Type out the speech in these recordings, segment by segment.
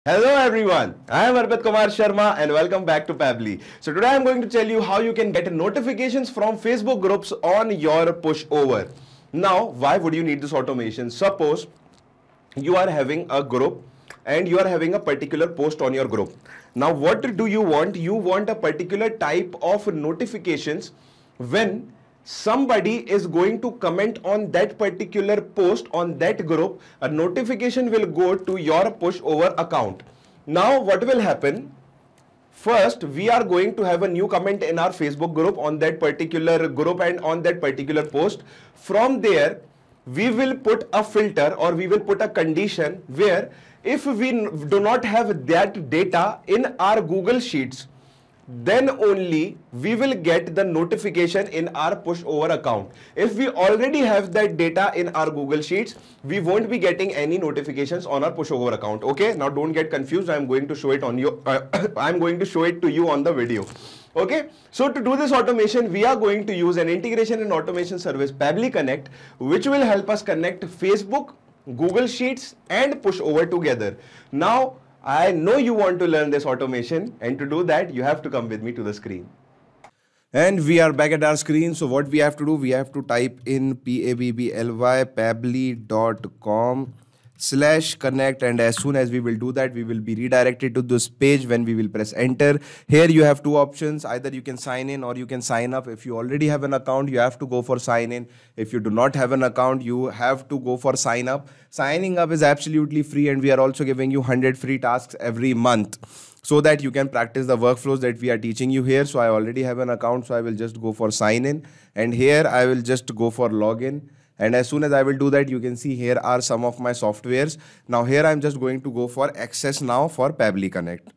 Hello everyone, I am Arpit Kumar Sharma and welcome back to Pably. So today I am going to tell you how you can get notifications from Facebook groups on your pushover. Now, why would you need this automation? Suppose you are having a group and you are having a particular post on your group. Now, what do you want? You want a particular type of notifications when somebody is going to comment on that particular post on that group. A notification will go to your pushover account. Now what will happen? First, we are going to have a new comment in our Facebook group on that particular group and on that particular post. From there, we will put a filter or we will put a condition where if we do not have that data in our Google Sheets, then only we will get the notification in our pushover account. If we already have that data in our Google Sheets, we won't be getting any notifications on our pushover account. Okay, now don't get confused. I'm going to show it on you. I'm going to show it to you on the video. Okay, so to do this automation, we are going to use an integration and automation service, Pably Connect, which will help us connect Facebook, Google Sheets, and pushover together. Now, I know you want to learn this automation, and to do that, you have to come with me to the screen. And we are back at our screen. So what we have to do, we have to type in pably.com/connect, and as soon as we will do that, we will be redirected to this page when we will press enter. Here you have two options. Either you can sign in or you can sign up. If you already have an account, you have to go for sign in. If you do not have an account, you have to go for sign up. Signing up is absolutely free, and we are also giving you 100 free tasks every month so that you can practice the workflows that we are teaching you here. So I already have an account, so I will just go for sign in, and here I will just go for login. And as soon as I will do that, you can see here are some of my softwares. Now here I'm just going to go for access now for Pably Connect.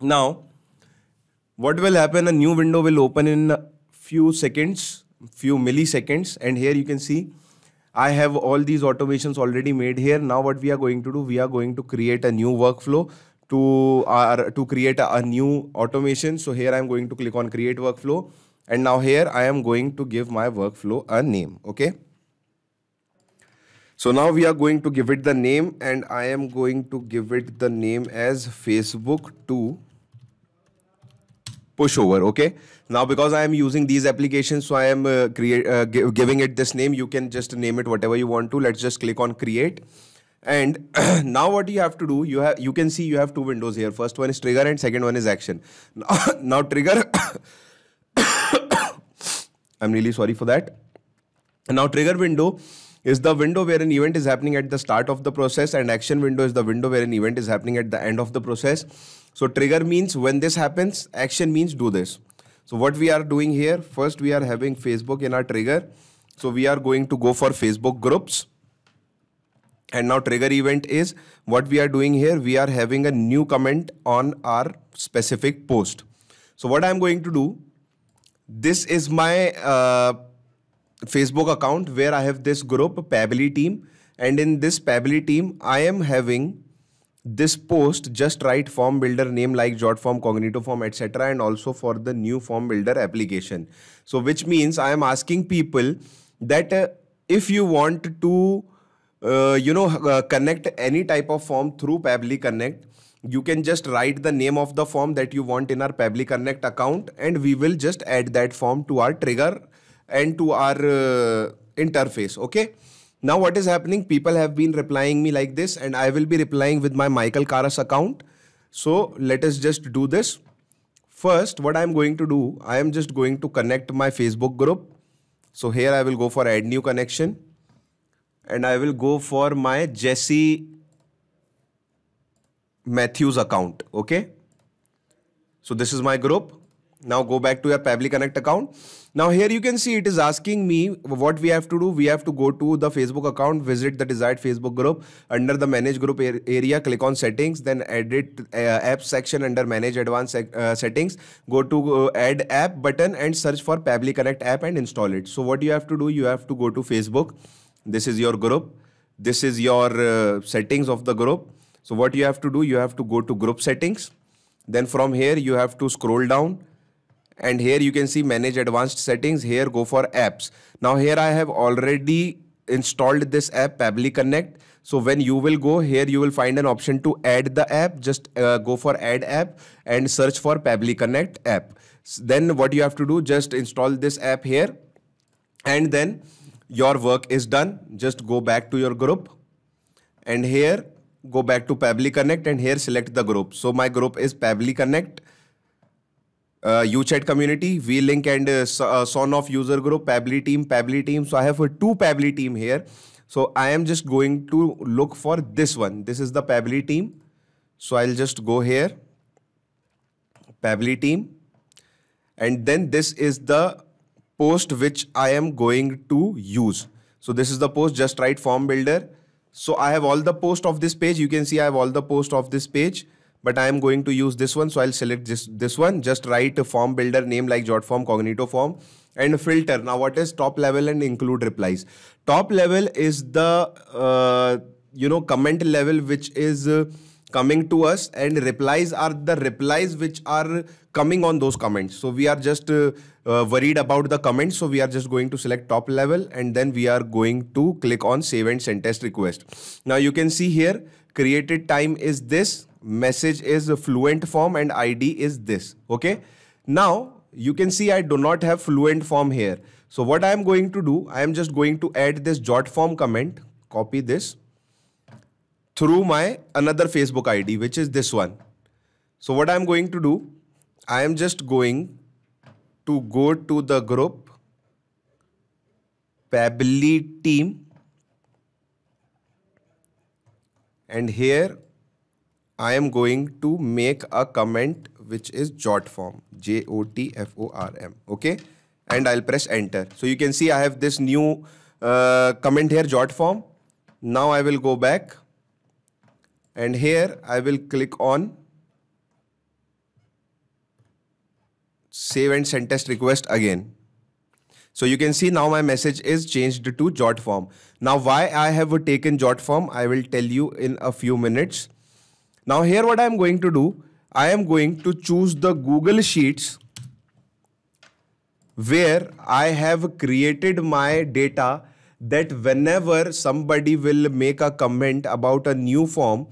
Now, what will happen? A new window will open in few seconds, few milliseconds, and here you can see I have all these automations already made here. Now what we are going to do, we are going to create a new workflow to create a new automation. So here I'm going to click on create workflow, and now here I am going to give my workflow a name. Okay. So now we are going to give it the name, and I am going to give it the name as Facebook to pushover. Okay. Now because I am using these applications, so I am giving it this name. You can just name it whatever you want to. Let's just click on create. And now what you have to do, you can see you have two windows here. First one is trigger and second one is action. Now trigger, I'm really sorry for that. Now trigger window is the window where an event is happening at the start of the process, and action window is the window where an event is happening at the end of the process. So trigger means when this happens, action means do this. So what we are doing here, first we are having Facebook in our trigger. So we are going to go for Facebook groups. And now trigger event is what we are doing here. We are having a new comment on our specific post. So what I am going to do, this is my Facebook account where I have this group Pably team, and in this Pably team I am having this post, just write form builder name like JotForm, Cognitoform, etc., and also for the new form builder application. So which means I am asking people that if you want to connect any type of form through Pably Connect, you can just write the name of the form that you want in our Pably Connect account, and we will just add that form to our trigger and to our interface. Okay. Now what is happening? People have been replying me like this, and I will be replying with my Michael Karas account. So let us just do this. First, what I am going to do, I am just going to connect my Facebook group. So here I will go for add new connection, and I will go for my Jesse Matthews account. Okay. So this is my group. Now go back to your Pably Connect account. Now here you can see it is asking me what we have to do. We have to go to the Facebook account, visit the desired Facebook group. Under the manage group area, click on settings, then edit app section under manage advanced settings. Go to add app button and search for Pably Connect app and install it. So what you have to do, you have to go to Facebook. This is your group. This is your settings of the group. So what you have to do, you have to go to group settings. Then from here you have to scroll down. And here you can see manage advanced settings. Here go for apps. Now here I have already installed this app Pably Connect. So when you will go here, you will find an option to add the app. Just go for add app and search for Pabbly Connect app. Then what you have to do, just install this app here, and then your work is done. Just go back to your group, and here go back to Pabbly Connect, and here select the group. So my group is Pabbly Connect, UChat community, VLink and Son of user group, Pabbly team. So I have 2 Pabbly team here. So I am just going to look for this one. This is the Pabbly team. So I'll just go here, Pabbly team. And then this is the post which I am going to use. So this is the post, just write form builder. So I have all the post of this page. You can see I have all the post of this page, but I am going to use this one. So I'll select this one, just write a form builder name like JotForm, Cognito Form, and filter. Now what is top level and include replies? Top level is the, comment level which is coming to us, and replies are the replies which are coming on those comments. So we are just worried about the comments. So we are just going to select top level, and then we are going to click on save and send test request. Now you can see here, created time is this, message is a fluent form, and ID is this. Okay. Now you can see I do not have fluent form here. So what I am going to do, I am just going to add this JotForm comment, copy this through my another Facebook ID, which is this one. So what I'm going to do, I am just going to go to the group Pabbly team, and here I am going to make a comment which is JotForm, JOTFORM. Okay, and I'll press enter. So you can see I have this new comment here, JotForm. Now I will go back, and here I will click on save and send test request again. So you can see now my message is changed to JotForm. Now why I have taken JotForm, I will tell you in a few minutes. Now here what I am going to do, I am going to choose the Google Sheets where I have created my data, that whenever somebody will make a comment about a new form,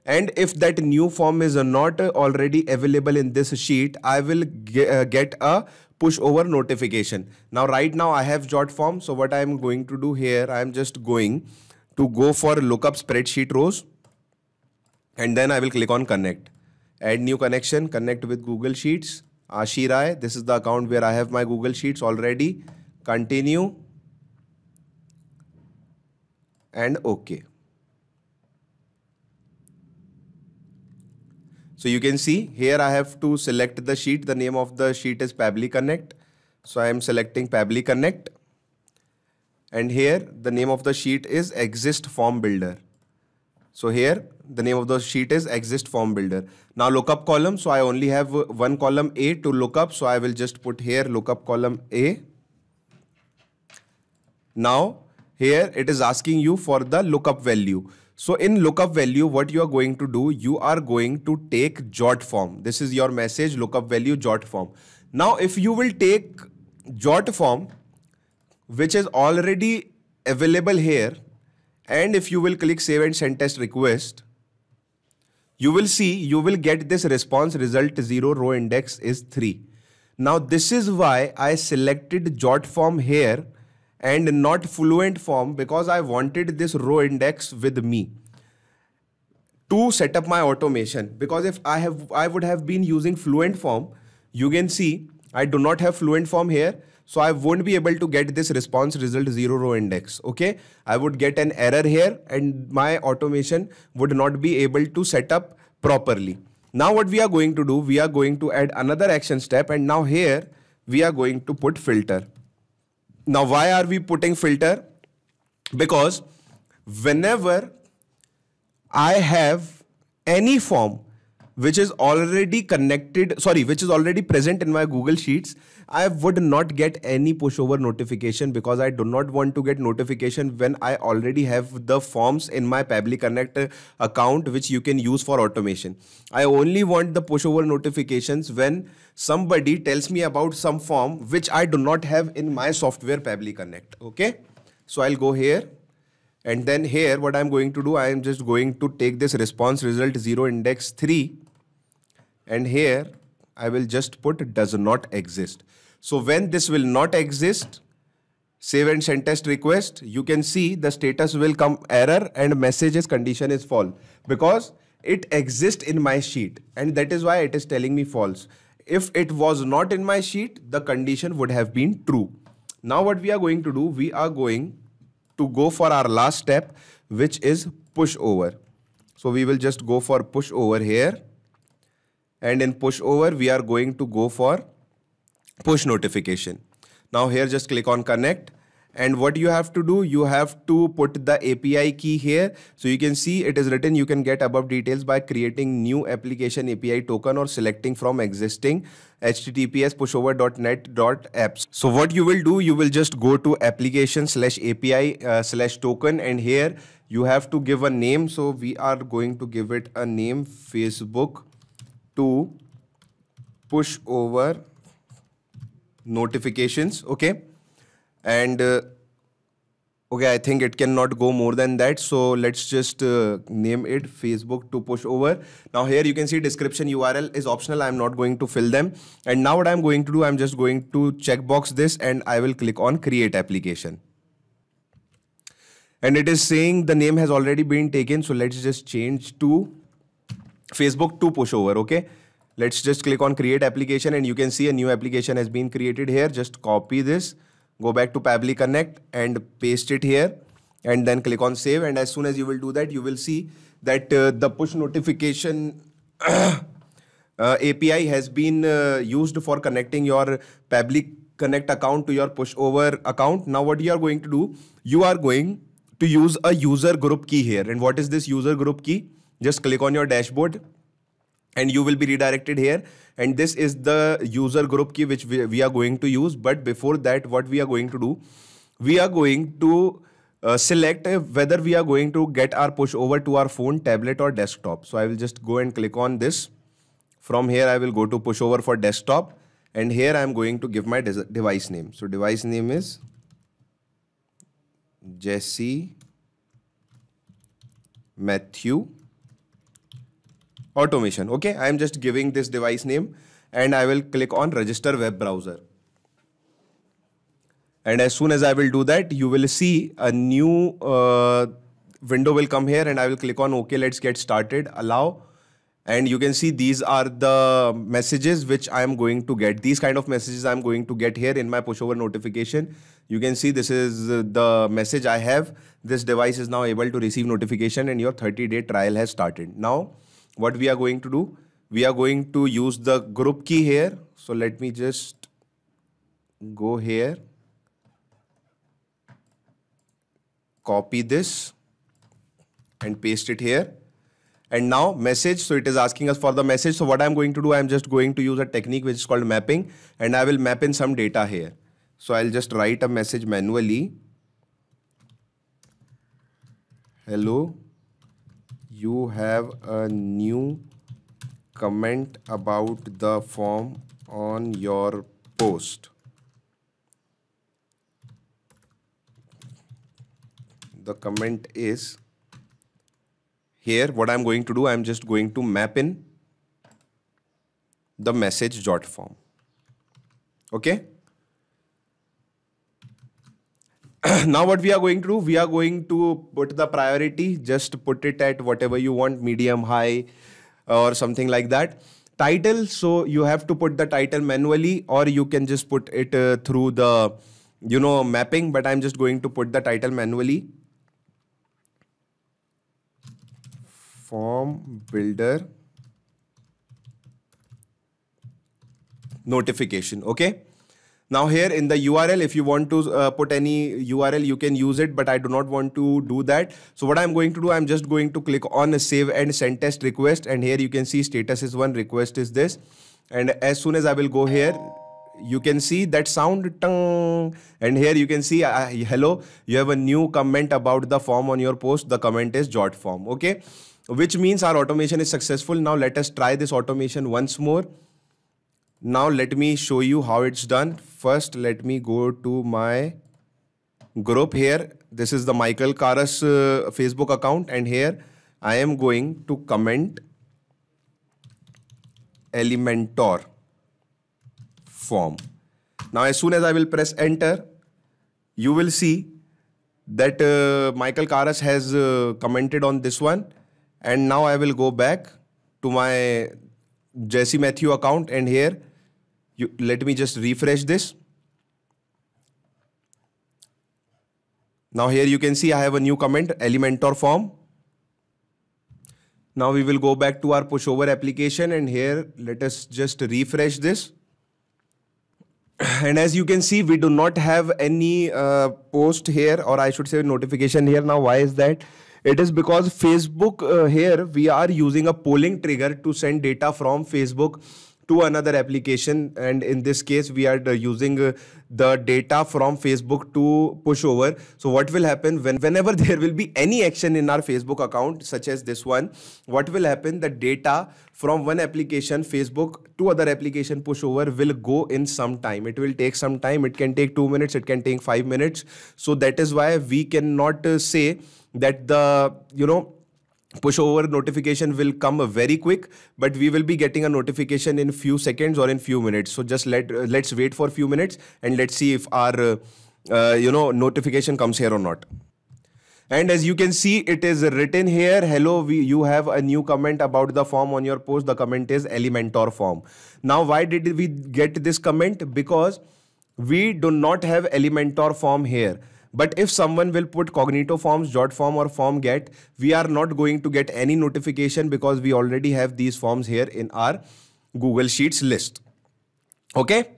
and if that new form is not already available in this sheet, I will get a push over notification. Now right now I have JotForm. So what I am going to do here, I am just going to go for lookup spreadsheet rows, and then I will click on connect. Add new connection, connect with Google Sheets. Ashirai, this is the account where I have my Google Sheets already. Continue. And OK. So you can see here I have to select the sheet. The name of the sheet is Pabbly Connect. So I am selecting Pabbly Connect. And here the name of the sheet is Exist Form Builder. So here the name of the sheet is Exist Form Builder. Now lookup column. So I only have one column A to look up. So I will just put here lookup column A. Now here it is asking you for the lookup value. So in lookup value, what you are going to do, you are going to take JotForm. This is your message, lookup value JotForm. Now if you will take JotForm, which is already available here, and if you will click save and send test request, you will see you will get this response result 0, row index is 3. Now this is why I selected JotForm here and not fluent form, because I wanted this row index with me to set up my automation. Because if I would have been using fluent form, you can see I do not have fluent form here. So I won't be able to get this response result 0, row index. Okay. I would get an error here and my automation would not be able to set up properly. Now what we are going to do, we are going to add another action step, and now here we are going to put filter. Now why are we putting filter? Because whenever I have any form which is already connected, which is already present in my Google Sheets, I would not get any pushover notification, because I do not want to get notification when I already have the forms in my Pabbly Connect account, which you can use for automation. I only want the pushover notifications when somebody tells me about some form which I do not have in my software Pabbly Connect. Okay. So I'll go here And then here what I'm going to do, I am just going to take this response result 0 index 3, and here I will just put does not exist. So when this will not exist, save and send test request, you can see the status will come error and messages condition is false, because it exists in my sheet, and that is why it is telling me false. If it was not in my sheet, the condition would have been true. Now what we are going to do, we are going to go for our last step, which is push over. So we will just go for push over here, and in push over we are going to go for push notification. Now here just click on connect, and what you have to do, you have to put the API key here. So you can see it is written, you can get above details by creating new application API token or selecting from existing https pushover.net.apps. So what you will do, you will just go to application/API/token, and here you have to give a name. So we are going to give it a name, Facebook to push over notifications. Okay. And okay, I think it cannot go more than that, so let's just name it Facebook to push over. Now here you can see description URL is optional, I'm not going to fill them. And now what I'm going to do, I'm just going to checkbox this, and I will click on create application. And it is saying the name has already been taken, so let's just change to Facebook to push over. Okay, let's just click on create application, and you can see a new application has been created here. Just copy this, go back to Pabbly Connect and paste it here, and then click on save. And as soon as you will do that, you will see that the push notification API has been used for connecting your Pabbly Connect account to your push over account. Now what you are going to do, you are going to use a user group key here. And what is this user group key? Just click on your dashboard, and you will be redirected here, and this is the user group key which we are going to use. But before that, what we are going to do, we are going to select whether we are going to get our push over to our phone, tablet or desktop. So I will just go and click on this. From here I will go to push over for desktop, and here I am going to give my device name. So device name is Jesse Matthew Automation. Okay, I am just giving this device name, and I will click on register web browser. And as soon as I will do that, you will see a new window will come here, and I will click on OK, let's get started, allow. And you can see these are the messages which I am going to get. These kind of messages I am going to get here in my pushover notification. You can see this is the message I have. This device is now able to receive notification, and your 30-day trial has started. Now what we are going to do, we are going to use the group key here. So let me just go here, copy this and paste it here. And now message, so it is asking us for the message. So what I'm going to do, I'm just going to use a technique which is called mapping, and I will map in some data here. So I'll just write a message manually. Hello, you have a new comment about the form on your post. The comment is here. What I'm going to do, I'm just going to map in the message jot form. Okay. Now what we are going to do, we are going to put the priority, just put it at whatever you want, medium, high, or something like that. Title, so you have to put the title manually, or you can just put it through the, mapping, but I'm just going to put the title manually. Form builder notification. Okay. Now here in the URL, if you want to put any URL, you can use it, but I do not want to do that. So what I'm going to do, I'm just going to click on save and send test request, and here you can see status is 1, request is this. And as soon as I will go here, you can see that sound, tung, and here you can see hello, you have a new comment about the form on your post. The comment is jot form. Okay, which means our automation is successful. Now let us try this automation once more. Now let me show you how it's done. First, let me go to my group here. This is the Michael Karas Facebook account, and here I am going to comment Elementor form. Now as soon as I will press enter, you will see that Michael Karas has commented on this one, and now I will go back to my Jesse Matthew account, and here let me just refresh this. Now here you can see I have a new comment, Elementor form. Now we will go back to our pushover application, and here let us just refresh this. And as you can see, we do not have any post here, or I should say notification here. Now why is that? It is because Facebook here we are using a polling trigger to send data from Facebook to another application, and in this case we are using the data from Facebook to push over. So what will happen whenever there will be any action in our Facebook account such as this one, what will happen, the data from one application Facebook to other application push over will go in some time. It will take some time. It can take 2 minutes, it can take 5 minutes. So that is why we cannot say that the pushover notification will come very quick, but we will be getting a notification in few seconds or in few minutes. So just let's wait for a few minutes and let's see if our notification comes here or not. And as you can see, it is written here, hello, you have a new comment about the form on your post. The comment is Elementor form. Now why did we get this comment? Because we do not have Elementor form here. But if someone will put Cognito Forms, Jotform or Form Get, we are not going to get any notification because we already have these forms here in our Google Sheets list. Okay.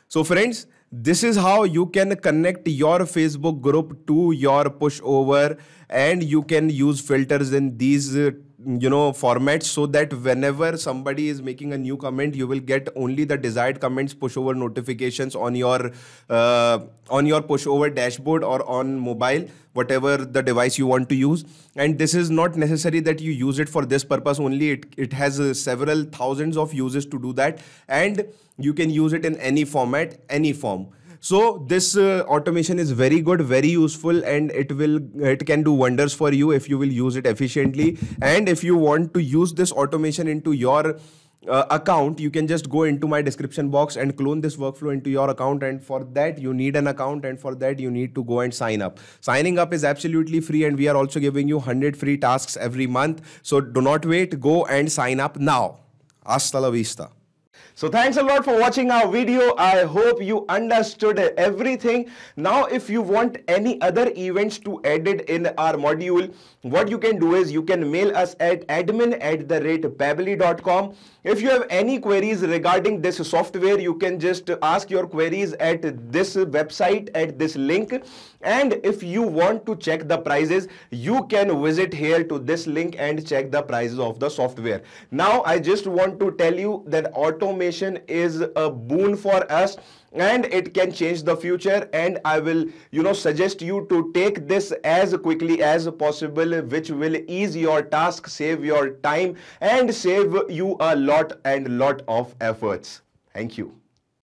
So friends, this is how you can connect your Facebook group to your pushover, and you can use filters in these formats, so that whenever somebody is making a new comment, you will get only the desired comments pushover notifications on your pushover dashboard or on mobile, whatever the device you want to use. And this is not necessary that you use it for this purpose only. It has several thousands of uses to do that, and you can use it in any format, any form. So this automation is very good, very useful, and it can do wonders for you if you will use it efficiently. And if you want to use this automation into your account, you can just go into my description box and clone this workflow into your account. And for that you need an account, and for that you need to go and sign up. Signing up is absolutely free, and we are also giving you 100 free tasks every month. So do not wait, go and sign up now. Hasta la vista. So thanks a lot for watching our video. I hope you understood everything. Now, if you want any other events to added in our module, what you can do is you can mail us at admin@pabbly.com. If you have any queries regarding this software, you can just ask your queries at this website, at this link. And if you want to check the prices, you can visit here to this link and check the prices of the software. Now, I just want to tell you that automation is a boon for us, and it can change the future, and I will suggest you to take this as quickly as possible, which will ease your task, save your time, and save you a lot of efforts. Thank you.